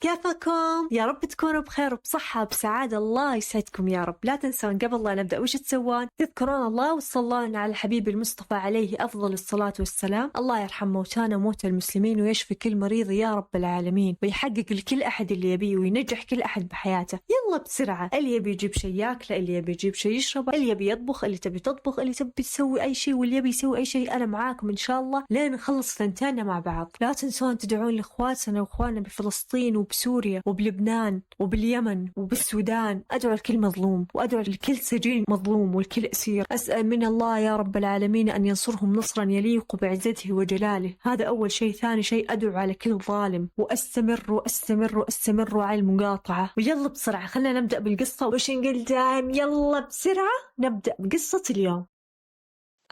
كيفكم؟ يا رب تكونوا بخير وبصحة وبسعادة. الله يسعدكم يا رب. لا تنسون قبل لا نبدأ وش تسوون؟ تذكرون الله وتصلون على الحبيب المصطفى عليه أفضل الصلاة والسلام. الله يرحم موتانا وموتى المسلمين ويشفي كل مريض يا رب العالمين، ويحقق لكل أحد اللي يبيه وينجح كل أحد بحياته. يلا بسرعة، اللي يبي يجيب شيء ياكله، اللي يبي يجيب شيء يشربه، اللي يبي يطبخ، اللي تبي تطبخ، اللي تبي تسوي أي شيء، واللي يبي يسوي أي شيء، أنا معاكم إن شاء الله لين نخلص ثنتين مع بعض. لا تنسون تدعون لإخواتنا وإخواننا بفلسطين وبسوريا وبلبنان وباليمن وبالسودان. أدعو لكل مظلوم، وأدعو لكل سجين مظلوم والكل أسير. أسأل من الله يا رب العالمين أن ينصرهم نصرا يليق بعزته وجلاله. هذا أول شيء. ثاني شيء، أدعو على كل ظالم، وأستمر وأستمر وأستمر على المقاطعة. ويلا بسرعة خلنا نبدأ بالقصة. وش نقول دايم؟ يلا بسرعة نبدأ بقصة اليوم.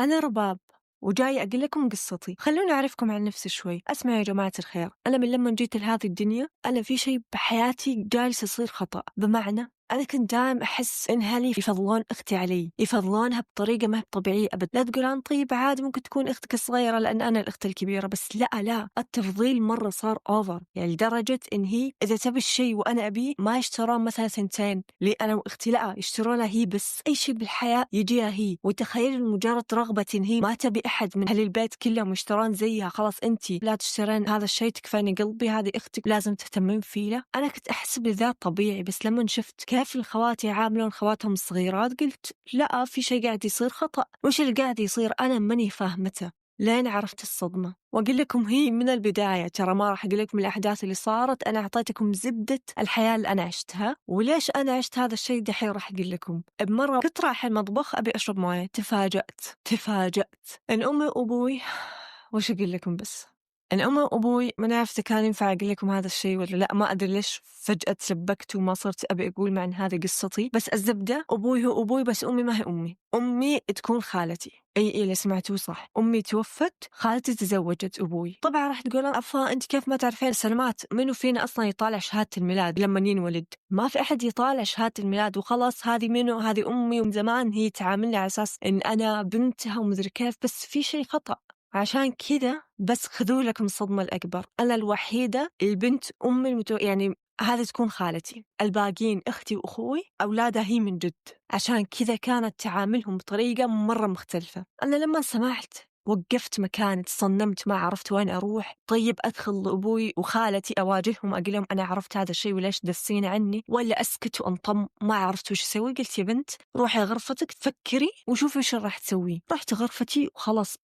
أنا رباب وجاي أقول لكم قصتي. خلوني أعرفكم عن نفسي شوي. أسمع يا جماعة الخير، أنا من لما جيت لهذه الدنيا أنا في شيء بحياتي جالس يصير خطأ. بمعنى أنا كنت دائم أحس إن أهلي يفضلون أختي علي، يفضلونها بطريقة ما هي طبيعية أبد. لا تقول أنا طيب عادي ممكن تكون أختك الصغيرة لأن أنا الأخت الكبيرة، بس لا التفضيل مرة صار أوفر، يعني لدرجة إن هي إذا تبي الشيء وأنا أبيه ما يشترون مثلا ثنتين لي أنا وأختي، لا يشترونها هي بس. أي شيء بالحياة يجيها هي. وتخيل مجرد رغبة إن هي ما تبي أحد من أهل البيت كلهم يشترون زيها، خلاص أنتي لا تشترين هذا الشيء، تكفاني قلبي، هذه أختك لازم تهتمين فيه. أنا كنت أحسب ذا طبيعي، بس لما شفت كيف الخوات يعاملون خواتهم الصغيرات قلت لا، في شيء قاعد يصير خطأ. وش اللي قاعد يصير أنا ماني فاهمته. لين عرفت الصدمة. وأقول لكم هي من البداية، ترى ما راح أقول لكم الأحداث اللي صارت، أنا أعطيتكم زبدة الحياة اللي أنا عشتها وليش أنا عشت هذا الشيء. دحين راح أقول لكم. بمرة كنت رايحة المطبخ أبي أشرب موية، تفاجأت إن أمي وأبوي وش أقول لكم، بس إن أمي وأبوي ما نعرف كان ينفع أقول لكم هذا الشيء ولا لا. ما أدري ليش فجأة تشبكت وما صرت أبي أقول مع إن هذه قصتي. بس الزبدة أبوي هو أبوي، بس أمي ما هي أمي. أمي تكون خالتي. أي اللي سمعتوه صح، أمي توفت، خالتي تزوجت أبوي. طبعا راح تقولون أفا أنت كيف ما تعرفين السلامات؟ منو فينا أصلا يطالع شهادة الميلاد لما ينولد؟ ما في أحد يطالع شهادة الميلاد وخلاص. هذه منو؟ هذه أمي، ومن زمان هي تعاملني على أساس إن أنا بنتها ومدري كيف. بس في شيء خطأ. عشان كذا بس خذوا لكم الصدمة الأكبر، أنا الوحيدة البنت أمي يعني هذه تكون خالتي، الباقيين أختي وأخوي أولادها هي من جد. عشان كذا كانت تعاملهم بطريقة مرة مختلفة. أنا لما سمعت وقفت مكاني، تصنمت، ما عرفت وين أروح. طيب أدخل أبوي وخالتي أواجههم أقول لهم أنا عرفت هذا الشيء وليش دسين عني، ولا أسكت وأنطم؟ ما عرفت وش أسوي. قلت يا بنت روحي غرفتك فكري وشوفي وش راح تسوي. رحت غرفتي وخلاص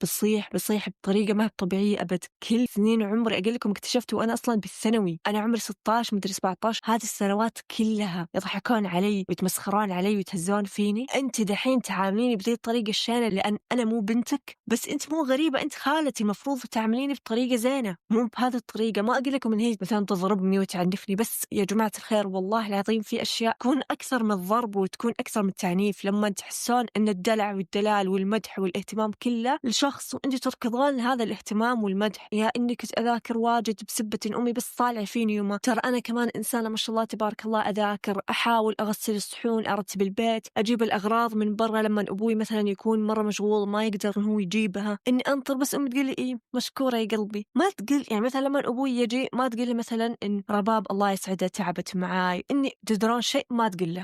بصيح بطريقة ما طبيعية أبد. كل سنين عمري أقول لكم اكتشفت وأنا أصلا بالثانوي، أنا عمري 16 مدري 17، هذه السنوات كلها يضحكون علي ويتمسخرون علي ويتهزون فيني. أنت دحين تعامليني بذي الطريقة الشينة لأن أنا مو بنتك، بس أنت مو غريبة، أنت خالتي، المفروض تعامليني بطريقة زينة، مو بهذه الطريقة. ما أقول لكم إن هي مثلا تضربني وتعنفني، بس يا جماعة الخير والله العظيم في أشياء تكون أكثر من الضرب وتكون أكثر من التعنيف. لما تحسون إن الدلع والدلال والمدح والاهتمام كله لشخص وأنت تركضون هذا الاهتمام والمدح. يا إني كنت أذاكر واجد بسبة إن أمي بس طالعة فيني يوم. ترى أنا كمان إنسانة ما شاء الله تبارك الله، أذاكر، أحاول أغسل الصحون، أرتب البيت، أجيب الأغراض من برا لما أبوي مثلا يكون مرة مشغول ما يقدر إنه هو يجيبها، إني أنطر. بس أمي تقول لي إيه مشكورة يا قلبي. ما تقول يعني مثلا لما أبوي يجي ما تقول لي مثلا إن رباب الله يسعدها تعبت معاي، إني تدرون شيء ما تقول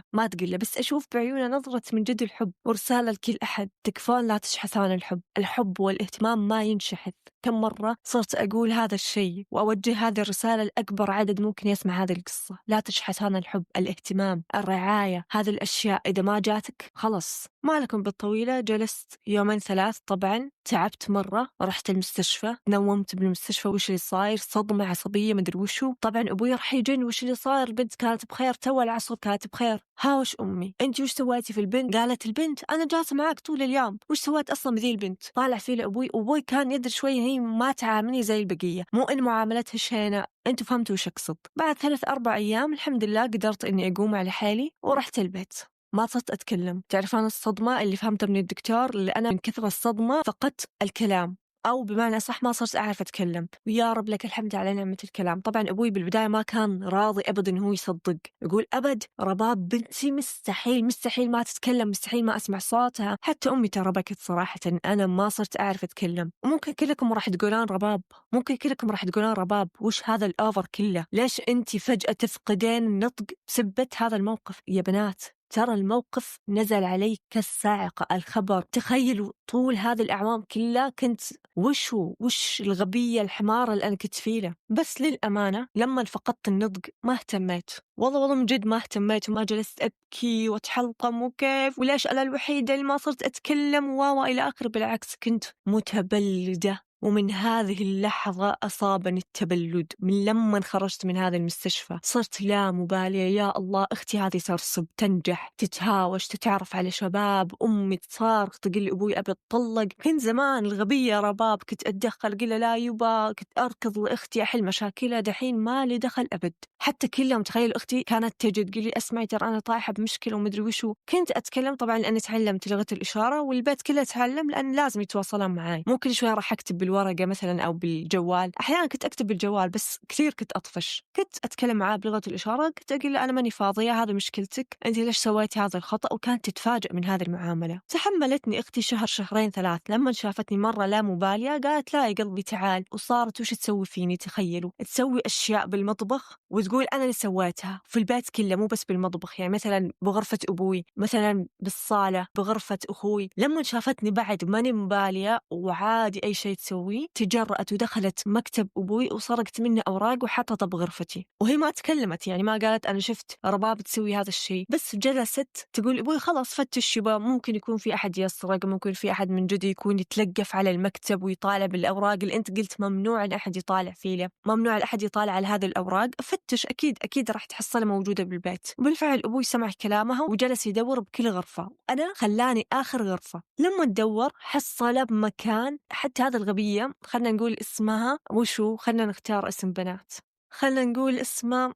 له بس أشوف بعيونه نظرة من جد الحب ورسالة لكل أحد. تكفون لا تشحثون الحب والاهتمام ما ينشحث. كم مرة صرت أقول هذا الشيء وأوجه هذه الرسالة لأكبر عدد ممكن يسمع هذه القصة. لا تشحثون الحب، الاهتمام، الرعاية، هذه الأشياء إذا ما جاتك خلص ما لكم بالطويلة. جلست يومين 3 طبعا، تعبت مرة، رحت المستشفى، نومت بالمستشفى. وش اللي صاير؟ صدمة عصبية مدري وشو. طبعا أبوي راح يجن، وش اللي صاير؟ البنت كانت بخير، تو العصر كانت بخير. وش أمي أنت وش سويتي في البنت؟ قالت البنت أنا جالسة معاك طول اليوم، وش سويت أصلا بذي البنت؟ طالع فيه لأبوي كان يدري شوية هي ما تعاملني زي البقية، مو إن معاملتها شينة. أنتوا فهمتوا وش أقصد. بعد 3-4 أيام الحمد لله قدرت إني أقوم على حالي ورحت البيت. ما صرت أتكلم. تعرفون الصدمة اللي فهمتها من الدكتور، اللي أنا من كثر الصدمة فقدت الكلام. أو بمعنى صح ما صرت أعرف أتكلم، ويا رب لك الحمد على نعمة الكلام. طبعا أبوي بالبداية ما كان راضي أبدا إنه هو يصدق، يقول أبد رباب بنتي مستحيل مستحيل ما تتكلم، مستحيل ما أسمع صوتها. حتى أمي ترى بكت صراحة، أنا ما صرت أعرف أتكلم. وممكن كلكم راح تقولون رباب، ممكن كلكم راح تقولون رباب وش هذا الأوفر كله، ليش أنتي فجأة تفقدين النطق بسبة هذا الموقف؟ يا بنات ترى الموقف نزل علي كالصاعقة، الخبر تخيلوا طول هذه الأعوام كلها كنت وش الغبية الحمارة اللي أنا كنت فيه. بس للأمانة لما فقدت النطق ما اهتميت، والله من جد ما اهتميت، وما جلست أبكي وأتحلطم وكيف وليش أنا الوحيدة اللي ما صرت أتكلم إلى آخر. بالعكس كنت متبلدة. ومن هذه اللحظة أصابني التبلد، من لما خرجت من هذا المستشفى صرت لا مبالية. يا الله أختي هذه ترسب تنجح تتهاوش تتعرف على شباب، أمي تصارخ تقول لي أبوي أبي أتطلق. كنت زمان الغبية رباب كنت أتدخل قل لا يبا، كنت أركض لأختي أحل مشاكلها. دحين ما لي دخل أبد. حتى كلهم تخيل أختي كانت تجي تقول لي أسمعي ترى أنا طايحة بمشكلة ومدري وشو. كنت أتكلم طبعا لأني تعلمت لغة الإشارة، والبيت كله تعلم لأن لازم يتواصلون معي. مو كل شوي راح أكتب بالورقة مثلا أو بالجوال، أحيانا كنت أكتب بالجوال بس كثير كنت أطفش. كنت أتكلم معاه بلغة الإشارة، كنت أقول له أنا ماني فاضية، هذا مشكلتك، أنت ليش سويتي هذا الخطأ؟ وكانت تتفاجأ من هذه المعاملة. تحملتني أختي شهر شهرين ثلاث، لما شافتني مرة لا مبالية قالت لا يا قلبي تعال. وصارت وش تسوي فيني؟ تخيلوا تسوي أشياء بالمطبخ وتقول أنا اللي سويتها في البيت كله، مو بس بالمطبخ، يعني مثلا بغرفة أبوي، مثلا بالصالة، بغرفة أخوي. لما شافتني بعد ماني مبالية وعادي أي شيء تسويه، تجرأت ودخلت مكتب أبوي وسرقت منه أوراق وحطتها بغرفتي، وهي ما تكلمت، يعني ما قالت أنا شفت رباب تسوي هذا الشيء، بس جلست تقول أبوي خلاص فتش يبا، ممكن يكون في أحد يسرق، ممكن في أحد من جد يكون يتلقف على المكتب ويطالع بالأوراق اللي أنت قلت ممنوع أن أحد يطالع فيه له، ممنوع أحد يطالع على هذه الأوراق، فتش أكيد راح تحصلها موجودة بالبيت. وبالفعل أبوي سمع كلامها وجلس يدور بكل غرفة، أنا خلاني آخر غرفة. لما تدور حصل بمكان، حتى هذا الغبية خلنا نقول اسمها وشو، خلنا نختار اسم بنات، خلنا نقول اسمها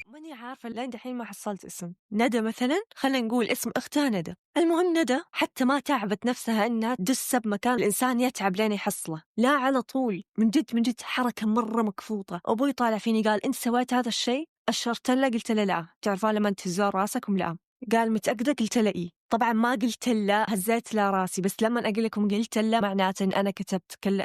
ماني عارفة لين دحين ما حصلت اسم، ندى مثلا، خلنا نقول اسم أختها ندى. المهم ندى حتى ما تعبت نفسها إنها تدس بمكان الإنسان يتعب لين يحصله، لا على طول من جد حركة مرة مكفوطة. أبوي طالع فيني قال أنت سويت هذا الشيء؟ أشرت له قلت له لا. تعرفون لما تهزون راسكم؟ لا. قال متأكدة؟ قلت له إيه. طبعا ما قلت له هزيت له راسي، بس لما أقول لكم قلت له معناته إن أنا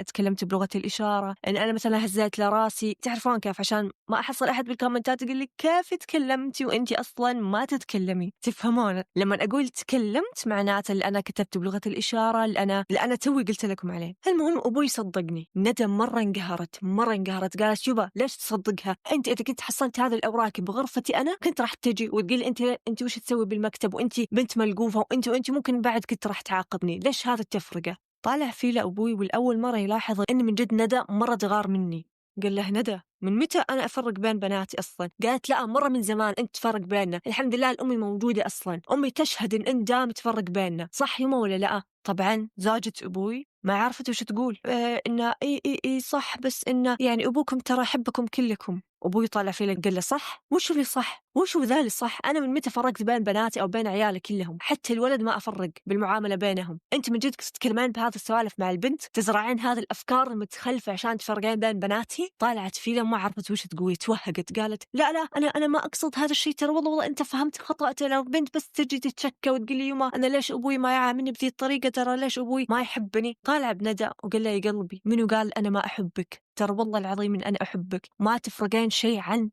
تكلمت بلغة الإشارة، إن أنا مثلا هزيت له راسي. تعرفون كيف؟ عشان ما أحصل أحد بالكومنتات يقول لي كيف تكلمتي وأنتي أصلا ما تتكلمي. تفهمون؟ لما أقول تكلمت معناته اللي أنا كتبت بلغة الإشارة اللي أنا توي قلت لكم عليه. المهم أبوي صدقني. ندى مرة انقهرت قالت يبا ليش تصدقها؟ أنت إذا كنت حصلت هذه الأوراق بغرفتي أنا كنت راح تجي وتقول أنت وش تسوي بالمكتب، وأنت بنت ملقوفة، وأنت ممكن بعد كنت راح تعاقبني، ليش هذا التفرقة؟ طالع فيه لأبوي والأول مرة يلاحظ إن من جد ندى مرة تغار مني. قال له ندى من متى أنا أفرق بين بناتي أصلا؟ قالت لا مرة من زمان أنت تفرق بيننا، الحمد لله الأمي موجودة أصلا، أمي تشهد إن أنت دام تفرق بيننا، صح يما ولا لا؟ طبعا زوجة أبوي ما عرفت وش تقول، إنه إي صح، بس إنه يعني أبوكم ترى يحبكم كلكم. أبوي طالع فيه قال له صح؟ وش اللي صح؟ وش ذا اللي صح؟ أنا من متى فرقت بين بناتي أو بين عيالي كلهم؟ حتى الولد ما أفرق بالمعاملة بينهم. أنت من جد تتكلمين بهذا السوالف مع البنت، تزرعين هذه الأفكار المتخلفة عشان تفرقين بين بناتي؟ طالعت فيه ما عرفت وش تقول، توهقت قالت لا أنا ما أقصد هذا الشيء، ترى والله أنت فهمت خطأ، ترى البنت بس تجي تتشكى وتقول لي يما أنا ليش أبوي ما يعاملني بذي الطريقة، ترى ليش أبوي ما يحبني. طالع بندى وقال له يا قلبي منو قال أنا ما أحبك؟ ترى والله العظيم إن أنا أحبك، ما تفرقين شيء عن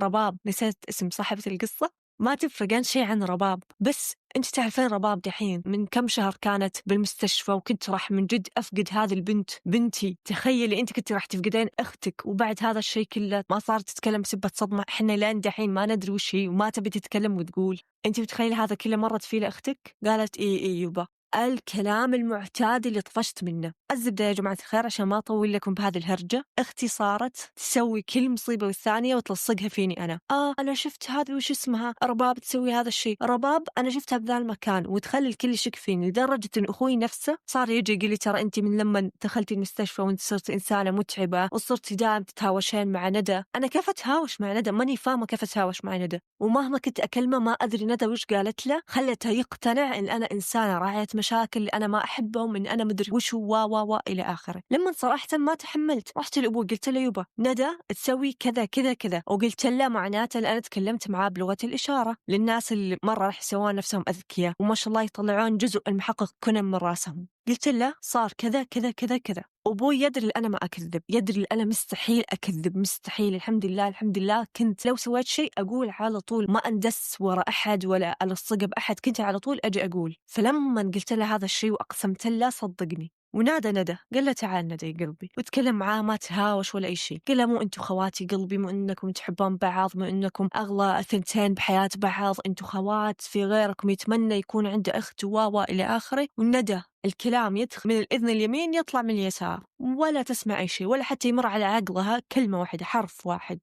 رباب. نسيت اسم صاحبة القصة، ما تفرقين شيء عن رباب. بس أنت تعرفين رباب دحين من كم شهر كانت بالمستشفى، وكنت راح من جد أفقد هذه البنت بنتي. تخيلي أنت كنت راح تفقدين أختك، وبعد هذا الشيء كله ما صارت تتكلم بسبة صدمة، إحنا لين دحين ما ندري وش هي وما تبي تتكلم وتقول. أنت بتخيلي هذا كله مرت فيه لأختك؟ قالت إيه يبا الكلام المعتاد اللي طفشت منه. الزبدة يا جماعة الخير، عشان ما أطول لكم بهذه الهرجة، أختي صارت تسوي كل مصيبة والثانية وتلصقها فيني أنا شفت هذه وش اسمها رباب تسوي هذا الشيء، رباب أنا شفتها بذا المكان، وتخلي الكل يشك فيني، لدرجة إن أخوي نفسه صار يجي يقول لي ترى أنت من لما دخلتي المستشفى وأنت صرت إنسانة متعبة وصرتي دائم تتهاوشين مع ندى. أنا كيف أتهاوش مع ندى؟ ماني فاهمة كيف أتهاوش مع ندى، ومهما كنت أكلمه ما أدري ندى وش قالت له خلته يقتنع إن أنا إنسانة راعية مشاكل، اللي أنا ما أحبهم، إن أنا مدري وش و إلى آخره. لما صراحة ما تحملت، رحت لأبوي قلت له يوبا ندى تسوي كذا كذا كذا، وقلت له معناته أنا تكلمت معاه بلغة الإشارة للناس اللي مرة راح يسوون نفسهم أذكياء وما شاء الله يطلعون جزء المحقق كنا من راسهم. قلت له صار كذا كذا كذا كذا. أبوي يدري أنا ما أكذب، يدري أنا مستحيل أكذب، مستحيل. الحمد لله الحمد لله، كنت لو سويت شيء أقول على طول، ما أندس ورا أحد ولا ألصق بأحد، كنت على طول أجي أقول. فلما قلت له هذا الشيء وأقسمت له صدقني، ونادى ندى قال له تعال ندى يا قلبي، وتكلم معاه ما تهاوش ولا أي شيء. قال له مو أنتوا خواتي قلبي، مو أنكم تحبون بعض، مو أنكم أغلى ثنتين بحياة بعض، أنتوا خوات، في غيركم يتمنى يكون عنده أخت إلى آخره. وندى الكلام يدخل من الإذن اليمين يطلع من اليسار، ولا تسمع أي شيء، ولا حتى يمر على عقلها كلمة واحدة، حرف واحد.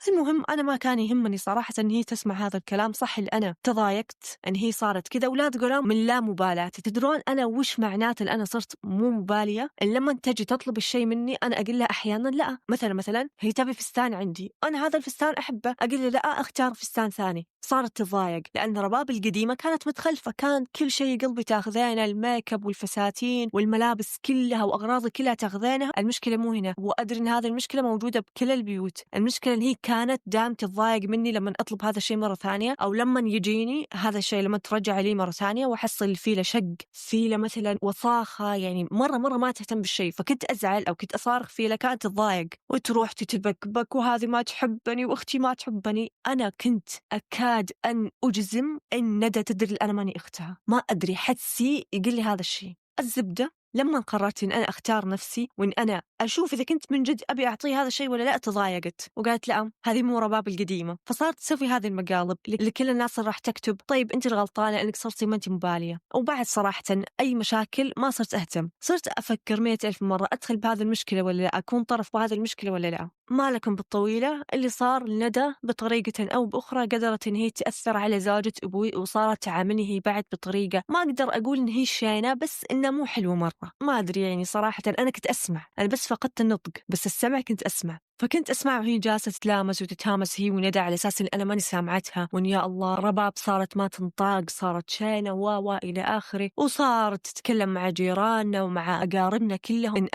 المهم أنا ما كان يهمني صراحة أن هي تسمع هذا الكلام. صح اللي أنا تضايقت أن هي صارت كذا، ولا تقولون من لا مبالاة. تدرون أنا وش معناته أن أنا صرت مو مبالية؟ إن لما تجي تطلب الشيء مني أنا أقول لها أحيانا لا. مثلا هي تبي فستان عندي، أنا هذا الفستان أحبه، أقول لها لا أختار فستان ثاني. صارت تضايق لأن رباب القديمة كانت متخلفة، كان كل شيء قلبي تاخذينه، الميك اب والفساتين والملابس كلها وأغراضي كلها تاخذينها. المشكلة مو هنا، وأدري أن هذه المشكلة موجودة بكل البيوت. المشكلة أن هي كانت دام تتضايق مني لما أطلب هذا الشيء مرة ثانية، أو لما يجيني هذا الشيء لما ترجع لي مرة ثانية وأحصل فيه شق فيه مثلا وصاخة، يعني مرة ما تهتم بالشيء. فكنت أزعل أو كنت أصارخ فيه، كانت تتضايق وتروح تتبكبك، وهذه ما تحبني وأختي ما تحبني. أنا كنت أكاد أن أجزم أن ندى تدري أنا ماني أختها، ما أدري، حسي يقول لي هذا الشيء. الزبدة لما قررت إن أنا أختار نفسي وإن أنا أشوف إذا كنت من جد أبي أعطيه هذا الشيء ولا لا، تضايقت وقالت لا هذه مو رباب القديمة. فصارت تسوي هذه المقالب اللي كل الناس راح تكتب طيب أنت الغلطانة إنك صرتي ما أنت مبالية. وبعد صراحة أي مشاكل ما صرت أهتم، صرت أفكر 100,000 مرة أدخل بهذه المشكلة ولا لا، أكون طرف بهذه المشكلة ولا لا. ما لكم بالطويلة اللي صار لندى بطريقة أو بأخرى قدرت إن هي تأثر على زوجة أبوي، وصارت تعاملني هي بعد بطريقة ما أقدر أقول إن هي شينة، بس إنها مو حلوة مرة. ما أدري يعني صراحة أنا كنت أسمع، أنا بس فقدت النطق، بس السمع كنت أسمع. فكنت أسمع وهي جالسة تتلامس وتتهامس هي وندى على أساس إن أنا ماني سامعتها، وإن يا الله رباب صارت ما تنطاق، صارت شينة إلى آخره. وصارت تتكلم مع جيراننا ومع أقاربنا كلهم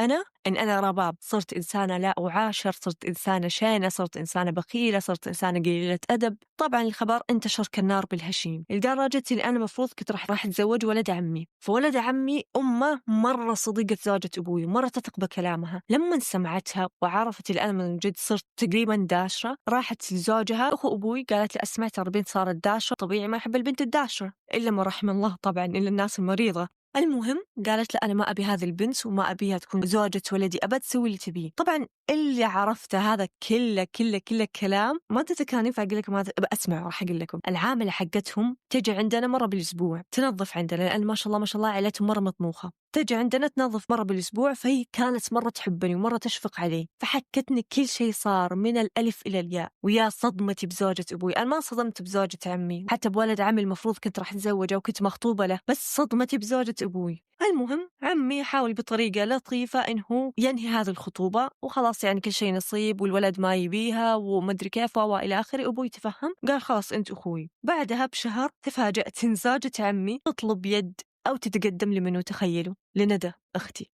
إن أنا رباب صرت إنسانة لا أعاشر، صرت إنسانة شينة، صرت إنسانة بخيلة، صرت إنسانة قليلة أدب. طبعا الخبر انتشر كالنار بالهشيم، لدرجة إن أنا مفروض كنت راح أتزوج ولد عمي. فولد عمي أمه مرة صديقة زوجة أبوي، مرة تثق بكلامها. لما سمعتها وعرفت إن أنا من جد صرت تقريبا داشرة، راحت لزوجها أخو أبوي قالت له أسمع ترى البنت صارت داشرة، طبيعي ما أحب البنت الداشرة إلا ما رحم الله طبعا، إلا الناس المريضة. المهم قالت له أنا ما أبي هذه البنت وما أبيها تكون زوجة ولدي أبد، تسوي اللي تبيه. طبعا اللي عرفته هذا كله كلام ما كان ينفع أقول لكم هذا. أسمع راح أقول لكم. العاملة حقتهم تجي عندنا مرة بالأسبوع تنظف عندنا، لأن ما شاء الله عائلتهم مرة مطموخة، تجي عندنا تنظف مرة بالأسبوع. فهي كانت مرة تحبني ومرة تشفق علي، فحكتني كل شيء صار من الألف إلى الياء. ويا صدمتي بزوجة أبوي، أنا ما صدمت بزوجة عمي، حتى بولد عمي المفروض كنت راح أتزوجه وكنت مخطوبة له، بس صدمتي بزوجة أبوي. المهم عمي يحاول بطريقة لطيفة إنه ينهي هذه الخطوبة وخلاص، يعني كل شيء نصيب والولد ما يبيها ومدري كيف وإلى آخره. أبوي تفهم قال خلاص أنت أخوي. بعدها بشهر تفاجأت إن زوجة عمي تطلب يد أو تتقدم لمنو، تخيلوا، لندى أختي.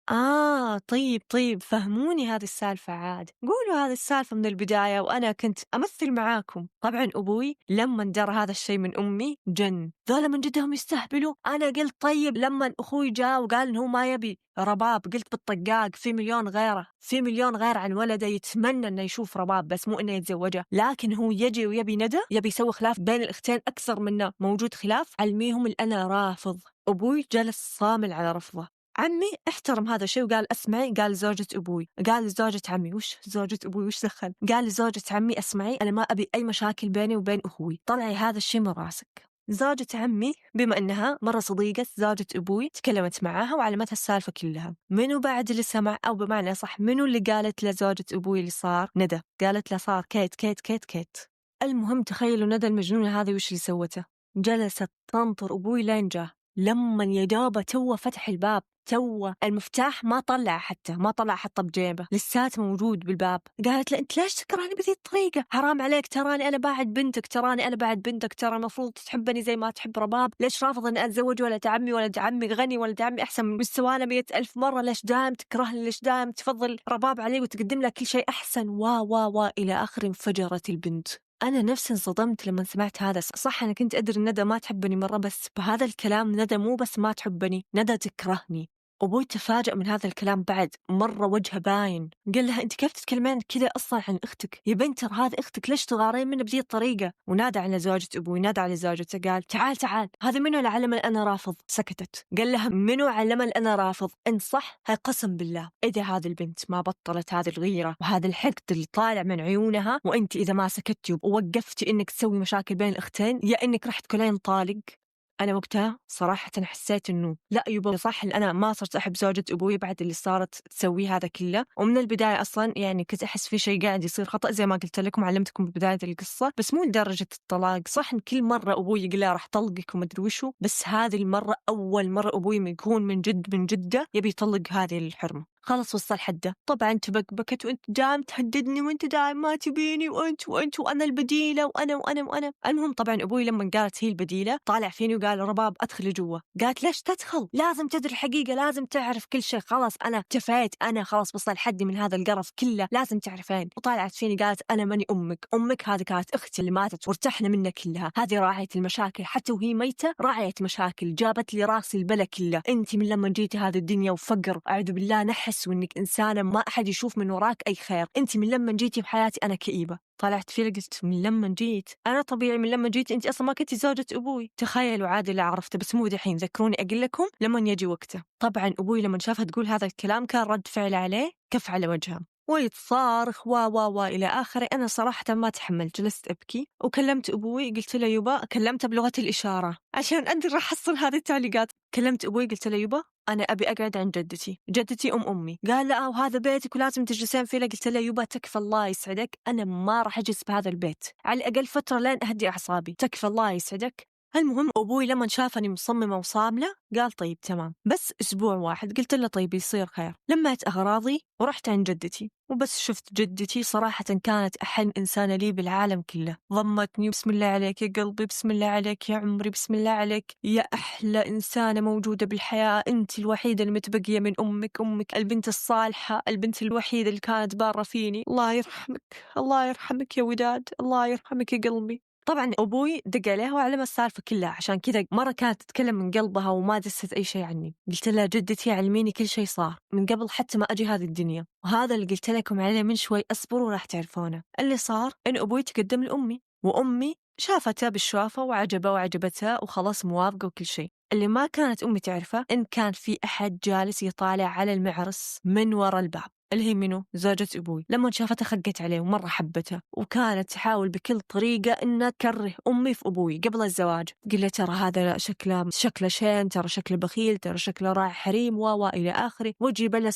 طيب فهموني هذه السالفة عاد، قولوا هذه السالفة من البداية وأنا كنت أمثل معاكم. طبعا أبوي لما درى هذا الشيء من أمي جن، ذولا من جدهم يستهبلوا. أنا قلت طيب لما أخوي جاء وقال إنه ما يبي رباب، قلت بالطقاق في مليون غيره، في مليون غير عن ولده يتمنى إنه يشوف رباب بس مو إنه يتزوجه، لكن هو يجي ويبي ندى، يبي يسوي خلاف بين الأختين أكثر منه موجود خلاف. علميهم اللي أنا رافض. أبوي جلس صامل على رفضه. عمي احترم هذا الشيء وقال اسمعي، قال زوجة أبوي، قال لزوجة عمي وش زوجة أبوي وش دخل، قال لزوجة عمي اسمعي أنا ما أبي أي مشاكل بيني وبين أخوي، طلعي هذا الشيء من راسك. زوجة عمي بما أنها مرة صديقة زوجة أبوي تكلمت معاها وعلمتها السالفة كلها. منو بعد اللي سمع، أو بمعنى صح منو اللي قالت لزوجة أبوي اللي صار؟ ندى. قالت له صار كيت كيت كيت كيت. المهم تخيلوا ندى المجنونة هذه وش اللي سوته؟ جلست تنطر أبوي لين جاه. لما يدابه توه فتح الباب، توه المفتاح ما طلع، حتى ما طلع حطه بجيبه، لسات موجود بالباب. قالت له أنت ليش تكرهني بذي الطريقة؟ حرام عليك، تراني أنا بعد بنتك، تراني أنا بعد بنتك، ترى المفروض تحبني زي ما تحب رباب. ليش رافض أن أتزوج ولد عمي؟ ولد عمي غني، ولد عمي أحسن من مستوانا 100,000 مرة. ليش دائم تكرهني؟ ليش دائم تفضل رباب علي وتقدم له كل شيء أحسن؟ وا إلى آخر. انفجرت البنت. أنا نفسي انصدمت لما سمعت هذا. صح أنا كنت أدري ندى ما تحبني مرة، بس بهذا الكلام ندى مو بس ما تحبني، ندى تكرهني. أبوي تفاجأ من هذا الكلام بعد مرة، وجهه باين. قال لها أنت كيف تتكلمين كذا أصلا عن أختك؟ يا بنت ترى هذه أختك، ليش تغارين منها بذي الطريقة؟ ونادى على زوجة أبوي، نادى على زوجته، قال تعال هذا منو اللي علم أنا رافض؟ سكتت. قال لها منو علم أنا رافض؟ إن صح هاي قسم بالله إذا هذه البنت ما بطلت هذه الغيرة وهذا الحقد اللي طالع من عيونها، وأنت إذا ما سكتتي ووقفتي إنك تسوي مشاكل بين الأختين، يا إنك راح تكونين طالق. أنا وقتها صراحة حسيت إنه لا يبا صح، أنا ما صرت أحب زوجة أبوي بعد اللي صارت تسويه هذا كله. ومن البداية أصلا يعني كنت أحس في شيء قاعد يصير خطأ، زي ما قلت لكم علمتكم ببداية القصة، بس مو لدرجة الطلاق. صح إن كل مرة أبوي يقول راح طلقك وما أدري وشو، بس هذه المرة أول مرة أبوي يكون من جدة يبي يطلق هذه الحرمة. خلص وصل حده. طبعا تبكبكت وانت دائم تهددني وانت دائم ما تبيني وانت وانا البديله وانا. المهم طبعا ابوي لما قالت هي البديله طالع فيني وقال رباب ادخلي جوا. قالت ليش تدخل؟ لازم تدري الحقيقه، لازم تعرف كل شيء. خلاص انا تفيت، انا خلاص وصل حدي من هذا القرف كله، لازم تعرفين. وطالعت فيني قالت انا ماني امك هذه كانت اختي اللي ماتت وارتحنا منها كلها. هذه راعية المشاكل، حتى وهي ميته راعية مشاكل، جابت لي راسي البلا كله. انت من لما جيتي هذه الدنيا وفقر اعوذ بالله نحس وإنك إنسانة ما أحد يشوف من وراك أي خير. أنت من لما جيتي بحياتي أنا كئيبة. طلعت فيه قلت من لما جيت أنا طبيعي، من لما جيت أنت أصلا ما كنتي زوجة أبوي. تخيلوا عادي اللي عرفته، بس مو دحين، ذكروني أقول لكم لما يجي وقته. طبعا أبوي لما شافها تقول هذا الكلام كان رد فعل عليه كف على وجهه ويتصارخ إلى آخره. أنا صراحة ما تحملت، جلست أبكي وكلمت أبوي. قلت له يبا، كلمته بلغة الإشارة عشان أقدر أحصل هذه التعليقات. كلمت أبوي قلت له يبا أنا أبي أقعد عند جدتي أمي. قال لا وهذا بيتك ولازم تجلسين فيه. قلت له يبا تكفى الله يسعدك، أنا ما راح أجلس بهذا البيت على الأقل فترة لين أهدي أعصابي، تكفى الله يسعدك. المهم أبوي لما شافني مصممة وصاملة قال طيب تمام، بس أسبوع واحد. قلت له طيب يصير خير. لميت أغراضي ورحت عند جدتي، وبس شفت جدتي صراحة كانت أحن إنسانة لي بالعالم كله. ضمتني بسم الله عليك يا قلبي، بسم الله عليك يا عمري، بسم الله عليك يا أحلى إنسانة موجودة بالحياة، أنت الوحيدة المتبقية من أمك البنت الصالحة، البنت الوحيدة اللي كانت بارة فيني. الله يرحمك، الله يرحمك يا وداد، الله يرحمك يا قلبي. طبعا أبوي دق عليها وعلمها السالفة كلها، عشان كذا مرة كانت تتكلم من قلبها وما دست أي شيء عني. قلت لها جدتي علميني كل شيء صار من قبل حتى ما أجي هذه الدنيا، وهذا اللي قلت لكم عليه من شوي، أصبروا راح تعرفونه. اللي صار إن أبوي تقدم لأمي، وأمي شافته بالشوافة وعجبتها وخلاص موافقة وكل شيء. اللي ما كانت أمي تعرفه إن كان في أحد جالس يطالع على المعرس من وراء الباب، اللي هي منو؟ زوجة أبوي. لما شافته خقت عليه ومرة حبته، وكانت تحاول بكل طريقة إنها تكره أمي في أبوي قبل الزواج. قل ترى هذا شكله شين، ترى شكله بخيل، ترى شكله راعي حريم إلى آخره. وتجيب لها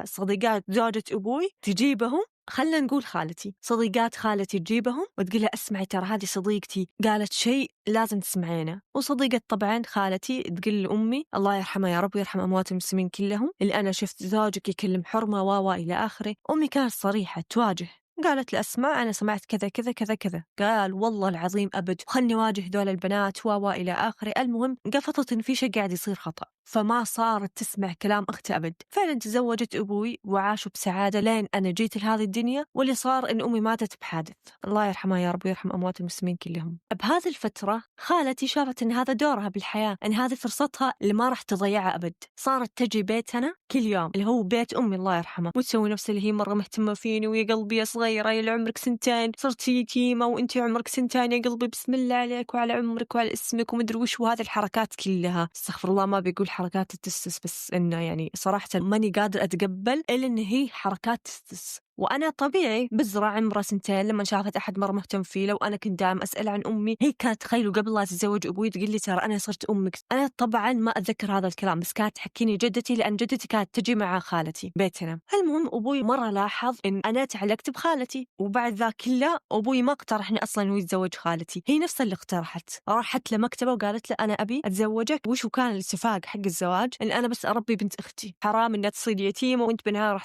صديقات زوجة أبوي تجيبهم، خلنا نقول خالتي، صديقات خالتي تجيبهم وتقول لها اسمعي ترى هذه صديقتي قالت شيء لازم تسمعينه. وصديقة طبعا خالتي تقول لأمي الله يرحمها يا رب ويرحم أموات المسلمين كلهم، اللي أنا شفت زوجك يكلم حرمة إلى آخره. أمي كانت صريحة تواجه، قالت لأسماء أنا سمعت كذا كذا كذا كذا. قال والله العظيم أبد، خلني واجه دول البنات إلى آخره. المهم قفطت إن في شيء قاعد يصير خطأ، فما صارت تسمع كلام أختي أبد. فعلا تزوجت أبوي وعاشوا بسعادة لين أنا جيت لهذه الدنيا. واللي صار إن أمي ماتت بحادث، الله يرحمها يا رب ويرحم أموات المسلمين كلهم. بهذه الفترة خالتي شافت إن هذا دورها بالحياة، إن هذه فرصتها اللي ما راح تضيعها أبد. صارت تجي بيتنا كل يوم اللي هو بيت أمي الله يرحمها، وتسوي نفس اللي هي مرة مهتمة فيني، ويا قلبي يا صغيرة يا عمرك 2 صرتي يتيمة وأنتي عمرك 2 يا قلبي، بسم الله عليك وعلى عمرك وعلى اسمك ومدري وش. وهذه الحركات كلها استغفر الله ما بيقول حركات التستس، بس إنه يعني صراحة ماني قادر أتقبل إلا إن هي حركات تستس. وأنا طبيعي بزرع عمره 2 لما شافت أحد مرة مهتم فيه، لو أنا كنت دائما أسأل عن أمي، هي كانت تخيلوا قبل لا تتزوج أبوي تقول لي ترى أنا صرت أمك. أنا طبعا ما أتذكر هذا الكلام، بس كانت تحكيني جدتي، لأن جدتي كانت تجي مع خالتي بيتنا. المهم أبوي مرة لاحظ إن أنا تعلقت بخالتي، وبعد ذا كله أبوي ما اقترحني أصلا إنه يتزوج خالتي، هي نفسها اللي اقترحت. راحت لمكتبه وقالت له أنا أبي أتزوجك. وش كان الاتفاق حق الزواج؟ إن أنا بس أربي بنت أختي، حرام إنها تصير يتيمة وأنت بالنهاية راح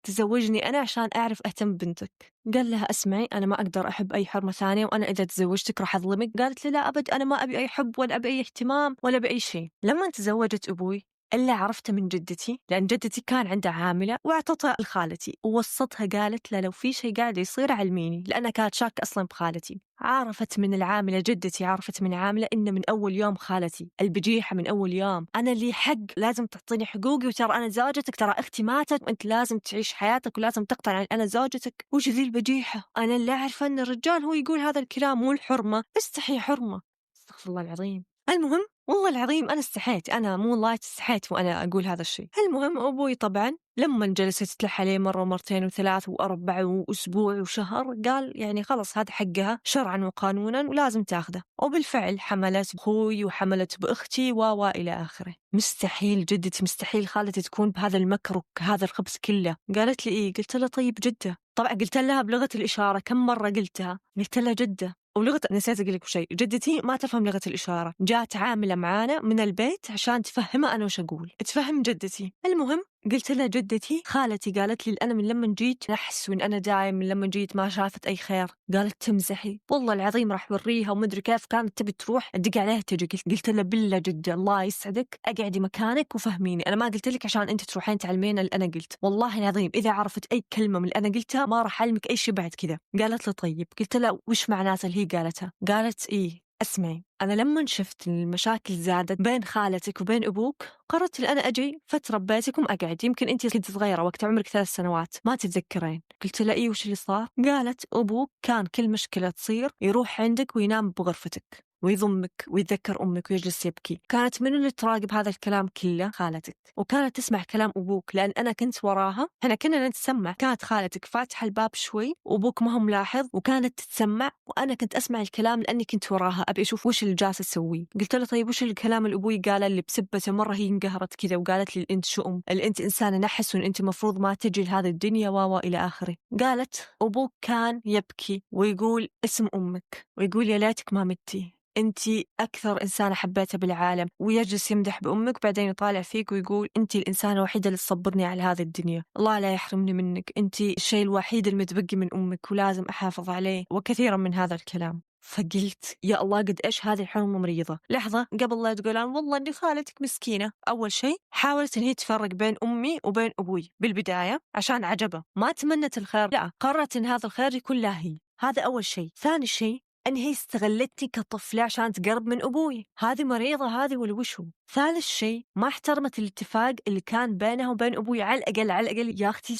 تزوجني أنا عشان أعرف أهتم ببنتك. قال لها اسمعي، أنا ما أقدر أحب أي حرمة ثانية، وأنا إذا تزوجتك راح أظلمك. قالت لي لا أبد، أنا ما أبي أي حب ولا أبي أي اهتمام ولا بأي شيء. لما تزوجت أبوي اللي عرفته من جدتي، لأن جدتي كان عندها عاملة وأعطتها لخالتي ووصتها، قالت له لو في شيء قاعد يصير علميني، لأنها كانت شاكة أصلا بخالتي. عرفت من العاملة، جدتي عرفت من عاملة إن من أول يوم خالتي البجيحة، من أول يوم أنا اللي حق لازم تعطيني حقوقي، وترى أنا زوجتك، ترى أختي ماتت وأنت لازم تعيش حياتك ولازم تقتنع أن أنا زوجتك. وش ذي البجيحة؟ أنا اللي أعرفه أن الرجال هو يقول هذا الكلام، مو الحرمة. استحي حرمة، استغفر الله العظيم. المهم والله العظيم أنا استحيت، أنا مو لايت استحيت وأنا أقول هذا الشيء. المهم أبوي طبعا لما جلست تلح عليه مرة ومرتين وثلاث وأربع وأسبوع وشهر، قال يعني خلص هذا حقها شرعا وقانونا ولازم تاخذه. وبالفعل حملت بأخوي وحملت بأختي إلى آخره. مستحيل جدتي، مستحيل خالتي تكون بهذا المكر وهذا الخبث كله. قالت لي إيه؟ قلت لها طيب جدة. طبعا قلت لها بلغة الإشارة، كم مرة قلتها؟ قلت لها جدة. ولغة، نسيت أقول لك شيء، جدتي ما تفهم لغة الإشارة، جات عاملة معانا من البيت عشان تفهمها أنا وش أقول، تفهم جدتي. المهم قلت لها جدتي، خالتي قالت لي أنا من لما جيت نحس وإن أنا دايم من لما جيت ما شافت أي خير. قالت تمزحي؟ والله العظيم راح أوريها ومدري كيف. كانت تبي تروح أدق عليها تجي. قلت لها بالله جدة الله يسعدك أقعدي مكانك وفهميني، أنا ما قلت لك عشان أنت تروحين تعلمين اللي أنا قلت، والله العظيم إذا عرفت أي كلمة من اللي أنا قلتها ما راح أعلمك أي شيء بعد كذا. قالت لي طيب. قلت لها وش معناته اللي هي قالتها؟ قالت إيه اسمعي، أنا لما شفت المشاكل زادت بين خالتك وبين أبوك قررت أن أنا أجي فترة ببيتكم أقعد، يمكن أنت كنت صغيرة وقت عمرك 3 سنوات ما تتذكرين. قلت لها إيه وش اللي صار؟ قالت أبوك كان كل مشكلة تصير يروح عندك وينام بغرفتك ويضمك ويتذكر أمك ويجلس يبكي. كانت من اللي تراقب هذا الكلام كله؟ خالتك. وكانت تسمع كلام أبوك لأن أنا كنت وراها، احنا كنا نتسمع. كانت خالتك فاتحة الباب شوي وأبوك ما هو ملاحظ وكانت تتسمع، وأنا كنت أسمع الكلام لأني كنت وراها أبي أشوف وش اللي جالسة تسويه. قلت له طيب وش الكلام اللي أبوي قاله اللي بسبته مرة هي انقهرت كذا وقالت لي أنت شؤم، أنت إنسانة نحس وأن أنت مفروض ما تجي لهذه الدنيا إلى آخره. قالت أبوك كان يبكي ويقول اسم أمك ويقول يا ليتك ما متي، أنتي أكثر إنسانة حبيتها بالعالم، ويجلس يمدح بأمك بعدين يطالع فيك ويقول أنتي الإنسانة الوحيدة اللي تصبرني على هذه الدنيا، الله لا يحرمني منك، أنتي الشيء الوحيد المتبقي من أمك ولازم أحافظ عليه، وكثيرا من هذا الكلام. فقلت يا الله قد إيش هذه الحرمة مريضة. لحظة قبل لا تقولان والله إن خالتك مسكينة، أول شيء حاولت إن هي تفرق بين أمي وبين أبوي بالبداية عشان عجبه، ما تمنت الخير، لا قررت إن هذا الخير يكون لها هي. هذا أول شيء. ثاني شيء أن هي استغلتني كطفلة عشان تقرب من أبوي، هذه مريضة هذه ولا وشو. ثالث شيء ما احترمت الاتفاق اللي كان بينها وبين أبوي، على الأقل يا أختي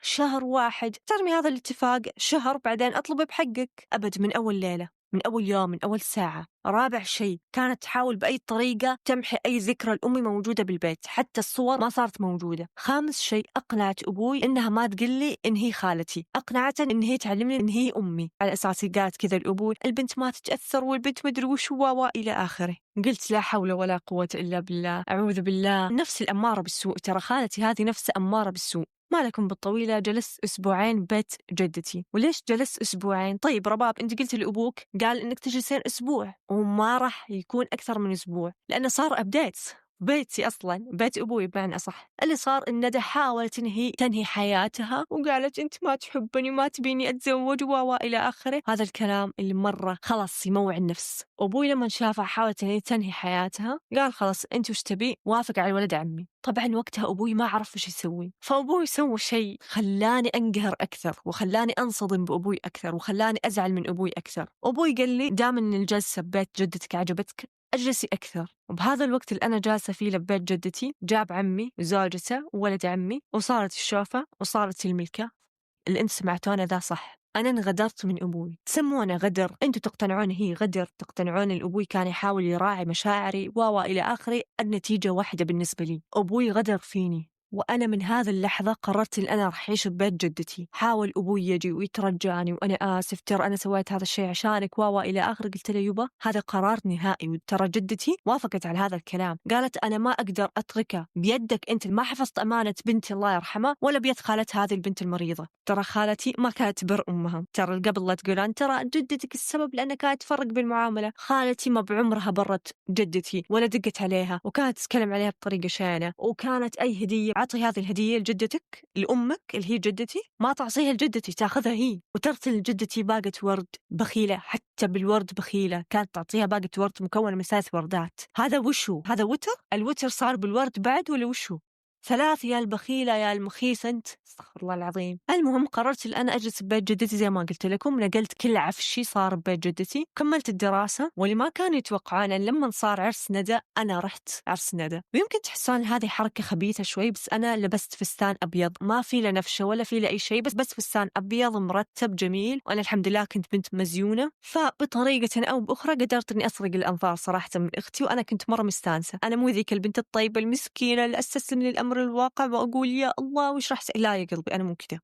شهر واحد ترمي هذا الاتفاق، شهر بعدين أطلب بحقك. أبد، من أول ليلة، من أول يوم، من أول ساعة. رابع شيء كانت تحاول بأي طريقة تمحي أي ذكرى لأمي موجودة بالبيت، حتى الصور ما صارت موجودة. خامس شيء أقنعت أبوي إنها ما تقلي إن هي خالتي، أقنعت إن هي تعلمني إن هي أمي، على أساس قالت كذا لأبوي البنت ما تتأثر والبنت مدري وش إلى آخره. قلت لا حول ولا قوة إلا بالله، أعوذ بالله. نفس الأمارة بالسوء، ترى خالتي هذه نفس أمارة بالسوء. ما لكم بالطويلة جلست أسبوعين بيت جدتي. وليش جلست أسبوعين؟ طيب رباب أنت قلت لأبوك قال إنك تجلسين أسبوع، وما راح يكون أكثر من أسبوع لأنه صار أبديت بيتي أصلاً، بيت أبوي بمعنى أصح. اللي صار إن ندى حاولت إن هي تنهي حياتها وقالت أنت ما تحبني ما تبيني أتزوج إلى آخره. هذا الكلام اللي مرة خلاص يموع النفس. أبوي لما شافها حاولت إن هي تنهي حياتها قال خلاص أنت وش تبي، وافق على ولد عمي. طبعاً وقتها أبوي ما عرف وش يسوي، فأبوي سوى شيء خلاني أنقهر أكثر وخلاني أنصدم بأبوي أكثر وخلاني أزعل من أبوي أكثر. أبوي قال لي دام إن الجلسة ببيت جدتك عجبتك أجلسي أكثر. وبهذا الوقت اللي أنا جالسة فيه لبيت جدتي جاب عمي وزوجته وولد عمي وصارت الشوفة وصارت الملكة. اللي أنت سمعتونه ذا صح، أنا انغدرت من أبوي. تسمونه غدر، أنتوا تقتنعون هي غدر، تقتنعون الأبوي كان يحاول يراعي مشاعري إلى آخره. النتيجة واحدة بالنسبة لي، أبوي غدر فيني. وأنا من هذه اللحظة قررت إن أنا راح أعيش ببيت جدتي. حاول أبوي يجي ويترجاني وأنا آسف، ترى أنا سويت هذا الشيء عشانك إلى آخر. قلت له يبا هذا قرار نهائي، وترى جدتي وافقت على هذا الكلام. قالت أنا ما أقدر أتركه بيدك أنت، ما حفظت أمانة بنتي الله يرحمها ولا بيد خالتها هذه البنت المريضة. ترى خالتي ما كانت تبر أمها، ترى قبل لا تقولان ترى جدتك السبب لأنها كانت تفرق بالمعاملة. خالتي ما بعمرها برت جدتي ولا دقت عليها، وكانت تتكلم عليها بطريقة شينة. وكانت أي هدية عطي هذه الهدية لجدتك لأمك اللي هي جدتي، ما تعطيها لجدتي تاخذها هي. وترسل جدتي باقة ورد بخيلة، حتى بالورد بخيلة، كانت تعطيها باقة ورد مكونة من 3 وردات. هذا وشو؟ هذا وتر؟ الوتر صار بالورد بعد ولا وشو؟ 3 يا البخيلة يا المخيس أنت، استغفر الله العظيم. المهم قررت أن أنا أجلس ببيت جدتي زي ما قلت لكم، نقلت كل عفشي صار ببيت جدتي، كملت الدراسة. واللي ما كانوا يتوقعون أن لما صار عرس ندى أنا رحت عرس ندى. ويمكن تحسون هذه حركة خبيثة شوي، بس أنا لبست فستان أبيض ما في له نفشه ولا في له أي شيء، بس فستان أبيض مرتب جميل، وأنا الحمد لله كنت بنت مزيونة. فبطريقة أو بأخرى قدرت أني أسرق الأنظار صراحة من أختي، وأنا كنت مرة مستانسة. أنا مو ذيك البنت الطيبة المسكينة اللي أستسلم للأمر الواقع وأقول يا الله وش راح لا يا قلبي،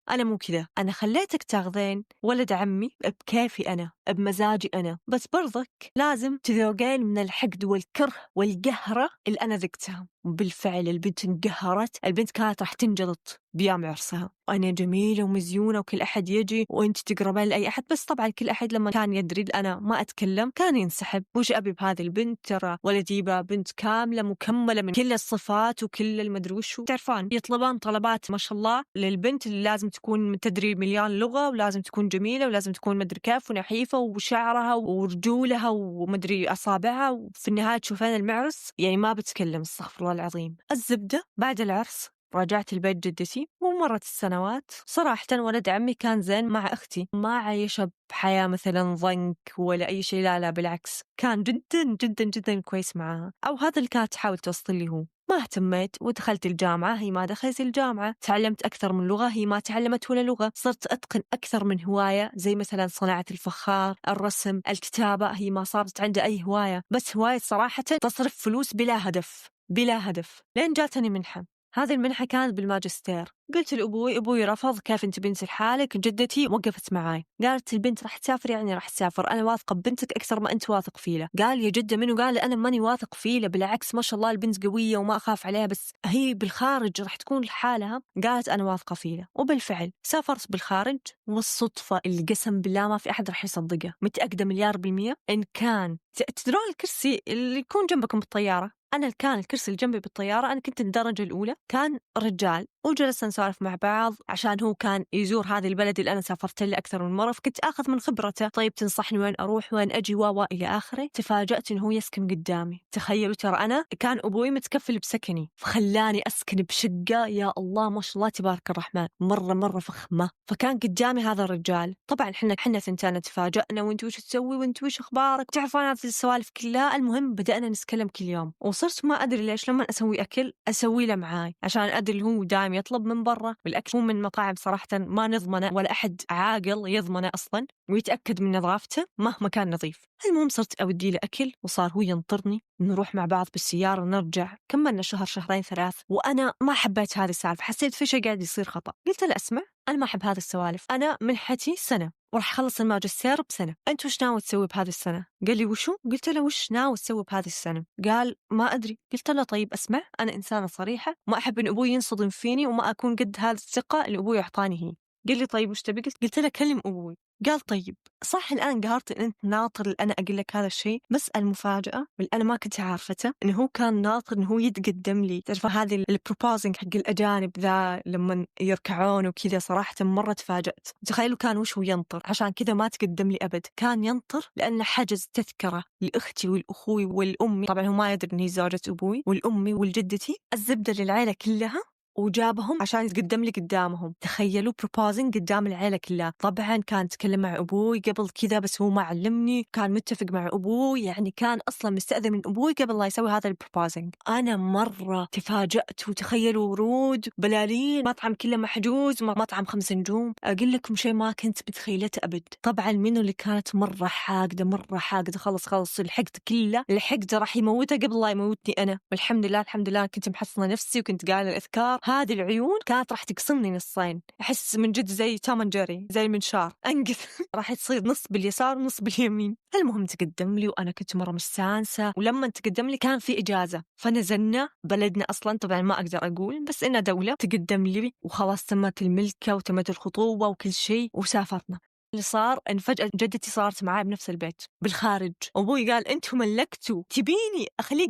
أنا مو كذا. أنا خليتك تاخذين ولد عمي بكيفي أنا بمزاجي أنا، بس برضك لازم تذوقين من الحقد والكره والقهرة اللي أنا ذقتها. وبالفعل البنت انقهرت، البنت كانت راح تنجلط بيام عرسها، وأنا جميلة ومزيونة وكل أحد يجي وأنت تقربين لأي أحد. بس طبعا كل أحد لما كان يدري أنا ما أتكلم كان ينسحب. وش أبي بهذه البنت؟ ترى ولدي بنت كاملة مكملة من كل الصفات وكل المدري وش، تعرفان يطلبان طلبات ما شاء الله للبنت اللي لازم تكون تدري مليون لغة، ولازم تكون جميلة، ولازم تكون مدري كيف ونحيفة وشعرها ورجولها ومدري أصابعها. وفي النهاية تشوفين المعرس يعني ما بتكلم، استغفر الله العظيم. الزبدة بعد العرس رجعت البيت جدتي، ومرت السنوات. صراحة ولد عمي كان زين مع أختي، ما عايشة بحياة مثلا ضنك ولا أي شيء، لا بالعكس، كان جدا جدا جدا كويس معها، أو هذا اللي كانت تحاول توصل لي هو. ما اهتميت ودخلت الجامعة، هي ما دخلت الجامعة. تعلمت أكثر من لغة، هي ما تعلمت ولا لغة. صرت أتقن أكثر من هواية، زي مثلا صناعة الفخار، الرسم، الكتابة، هي ما صارت عندها أي هواية، بس هواية صراحة تصرف فلوس بلا هدف بلا هدف. لين جاتني منحة، هذه المنحة كانت بالماجستير. قلت لأبوي، أبوي رفض، كيف أنت بنت لحالك؟ جدتي وقفت معاي، قالت البنت راح تسافر يعني راح تسافر، أنا واثقة ببنتك أكثر ما أنت واثق فيها. قال يا جدة منو قال أنا ماني واثق فيها؟ بالعكس ما شاء الله البنت قوية وما أخاف عليها، بس هي بالخارج راح تكون لحالها. قالت أنا واثقة فيها. وبالفعل سافرت بالخارج، والصدفة اللي قسم بالله ما في أحد راح يصدقها، متأكدة 100% إن كان تدرون الكرسي اللي يكون جنبكم بالطيارة، أنا كان الكرسي اللي جنبي بالطيارة، أنا كنت الدرجة الأولى، كان رجال، وجلسنا نسولف مع بعض عشان هو كان يزور هذه البلد اللي أنا سافرت له أكثر من مرة، فكنت آخذ من خبرته. طيب تنصحني وين أروح وين أجي إلى آخره. تفاجأت إنه هو يسكن قدامي. تخيلوا، ترى أنا كان أبوي متكفل بسكني، فخلاني أسكن بشقة يا الله ما شاء الله تبارك الرحمن، مرة فخمة. فكان قدامي هذا الرجال. طبعا حنا ثنتين تفاجأنا، وانت وش تسوي وانت وش أخبارك، تعرفون هذه السوالف كلها. المهم بدأنا نتكلم كل يوم، وصرت ما أدري ليش لما أسوي أكل أسوي له معاي، عشان أدري هو دائم يطلب من برا، والأكل مو من مطاعم صراحة ما نضمنه ولا أحد عاقل يضمنه أصلا ويتأكد من نظافته مهما كان نظيف. المهم صرت أودي له أكل، وصار هو ينطرني، نروح مع بعض بالسيارة نرجع. كملنا شهر شهرين 3، وأنا ما حبيت هذه السالفة، حسيت في شيء قاعد يصير خطأ. قلت له أسمع، أنا ما أحب هذه السوالف، أنا منحتي سنة وراح أخلص الماجستير ب1 أنت وش ناوي تسوي بهذه السنة؟ قال لي وشو؟ قلت له وش ناوي تسوي بهذه السنة؟ قال ما أدري. قلت له طيب أسمع، أنا إنسانة صريحة، ما أحب إن أبوي ينصدم فيني وما أكون قد هذه الثقة اللي أبوي أعطاني هي. قال لي طيب وش تبي؟ قلت له كلم أبوي. قال طيب صح الآن قهرت إن أنت ناطر أنا أقول لك هذا الشيء، بس المفاجأة اللي أنا ما كنت عارفته إنه هو كان ناطر إنه هو يتقدم لي. تعرف هذه البروبوزنج حق الأجانب ذا لما يركعون وكذا، صراحة مرة تفاجأت. تخيلوا كان وش هو ينطر، عشان كذا ما تقدم لي أبد. كان ينطر لأنه حجز تذكرة لأختي والأخوي والأمي، طبعا هو ما يدري إن هي زوجة أبوي، والأمي والجدتي، الزبدة للعائلة كلها، وجابهم عشان يتقدم لي قدامهم. تخيلوا بروبوزنج قدام العيلة كلها. طبعا كان يتكلم مع أبوي قبل كذا بس هو ما علمني، كان متفق مع أبوي، يعني كان أصلا مستأذن من أبوي قبل لا يسوي هذا البروبوزنج. أنا مرة تفاجأت. وتخيلوا ورود بلالين، مطعم كله محجوز، مطعم 5 نجوم، أقول لكم شيء ما كنت متخيلته أبد. طبعا منو اللي كانت مرة حاقدة خلص الحقد كله، الحقد راح يموتها قبل لا يموتني أنا. والحمد لله كنت محصنة نفسي وكنت قاعدة الأذكار هذه العيون كانت راح تقسمني نصين، أحس من جد زي توم اند جيري، زي المنشار أنقذ راح تصير نص باليسار ونص باليمين. المهم تقدم لي وأنا كنت مرة مستانسة، ولما تقدم لي كان في إجازة، فنزلنا بلدنا أصلا طبعا ما أقدر أقول، بس إنها دولة تقدم لي وخلاص تمت الملكة وتمت الخطوبة وكل شيء وسافرنا. اللي صار إن فجأة جدتي صارت معاي بنفس البيت بالخارج، أبوي قال أنتم ملكتوا تبيني أخليه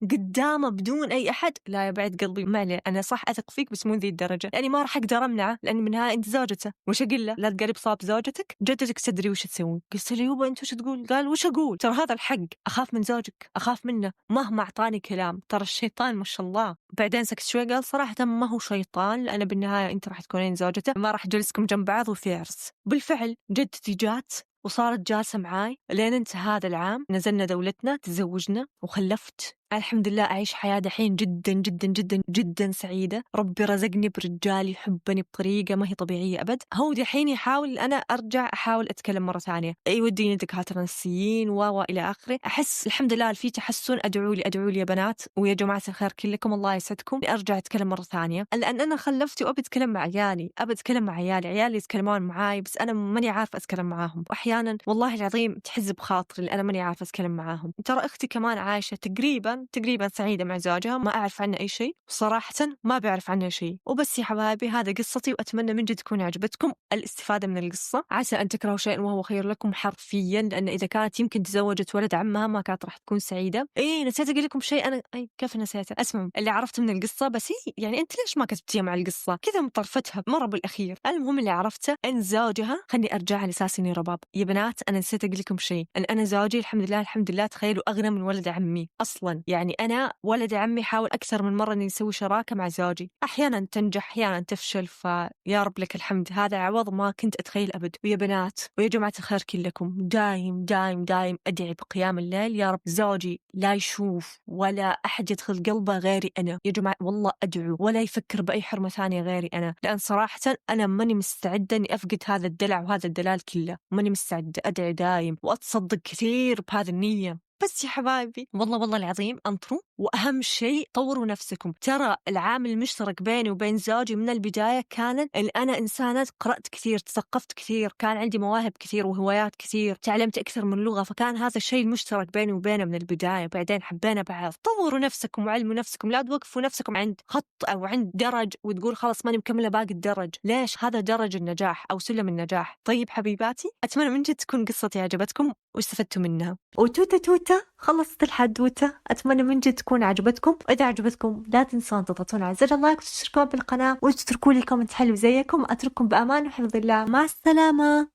قدامه بدون أي أحد؟ لا يا بعد قلبي، ما عليه، أنا صح أثق فيك بس مو ذي الدرجة، يعني ما راح أقدر أمنعه، لأن منها أنت زوجته. وش أقول له؟ لا تقرب صاب زوجتك، جدتك تدري وش تسوي. قلت له يوبا أنت وش تقول؟ قال وش أقول؟ ترى هذا الحق، أخاف من زوجك، أخاف منه مهما أعطاني كلام، ترى الشيطان ما شاء الله. بعدين سكت شوي قال صراحة ما هو شيطان، لأن بالنهاية أنت راح تكونين زوجته، ما راح أجلسكم جنب بعض وفي عرس. بالفعل جدتي جات وصارت جالسة معاي لين انتهى هذا العام، نزلنا دولتنا، تزوجنا وخلفت. الحمد لله أعيش حياة دحين جدا جدا جدا جدا سعيدة. ربي رزقني برجال يحبني بطريقة ما هي طبيعية أبد. هو دحين يحاول أنا أرجع أحاول أتكلم مرة ثانية، يوديني دكاترة نفسيين إلى آخره. أحس الحمد لله في تحسن. أدعوا لي يا بنات ويا جماعة الخير كلكم، الله يسعدكم، أرجع أتكلم مرة ثانية، لأن أنا خلفت وأبي أتكلم مع عيالي، أبي أتكلم مع عيالي يتكلمون معاي، بس أنا ماني عارفة أتكلم معاهم. وأحيانا والله العظيم تحز بخاطري أنا ماني عارفة أتكلم معاهم. ترى أختي كمان عايشة تقريبا سعيدة مع زوجها، ما أعرف عنه أي شيء، صراحة ما بعرف عنه شيء. وبس يا حبايبي هذا قصتي، وأتمنى من جد تكون عجبتكم الاستفادة من القصة. عسى أن تكرهوا شيئا وهو خير لكم حرفيا، لأن إذا كانت يمكن تزوجت ولد عمها ما كانت راح تكون سعيدة. نسيت أقول لكم شيء، أنا كيف نسيته؟ اسمعوا اللي عرفت من القصة، بس يعني أنت ليش ما كتبتيها مع القصة كذا مطرفتها مرة بالأخير؟ المهم اللي عرفته إن زوجها، خلني أرجع على أساس إني رباب يا بنات، أنا نسيت أقول لكم شيء، أن أنا زوجي الحمد لله تخيلوا أغنى من ولد عمي أصلا. يعني أنا ولد عمي حاول أكثر من مرة إني نسوي شراكة مع زوجي، أحيانا تنجح أحيانا تفشل، فيا رب لك الحمد، هذا عوض ما كنت أتخيل أبد. ويا بنات ويا جماعة الخير كلكم، دايم دايم دايم أدعي بقيام الليل يا رب زوجي لا يشوف ولا أحد يدخل قلبه غيري أنا. يا جماعة والله أدعو، ولا يفكر بأي حرمة ثانية غيري أنا، لأن صراحة أنا ماني مستعدة إني أفقد هذا الدلع وهذا الدلال كله، ماني مستعدة. أدعي دايم وأتصدق كثير بهذه النية. بس يا حبايبي والله العظيم انطروا، واهم شيء طوروا نفسكم. ترى العامل المشترك بيني وبين زوجي من البدايه كان ان انا انسانه قرات كثير، تثقفت كثير، كان عندي مواهب كثير وهوايات كثير، تعلمت اكثر من لغه، فكان هذا الشيء المشترك بيني وبينه من البدايه. بعدين حبينا بعض. طوروا نفسكم وعلموا نفسكم، لا توقفوا نفسكم عند خط او عند درج وتقول خلاص ماني مكمله باقي الدرج. ليش؟ هذا درج النجاح او سلم النجاح. طيب حبيباتي، اتمنى من جد تكون قصتي عجبتكم واستفدتوا منها. وتوتا خلصت الحدوتة، أتمنى من جد تكون عجبتكم. وإذا عجبتكم لا تنسون تضغطون على زر اللايك وتشتركون بالقناة وتتركوا لي كومنت حلو زيكم. أترككم بأمان وحفظ الله، مع السلامة.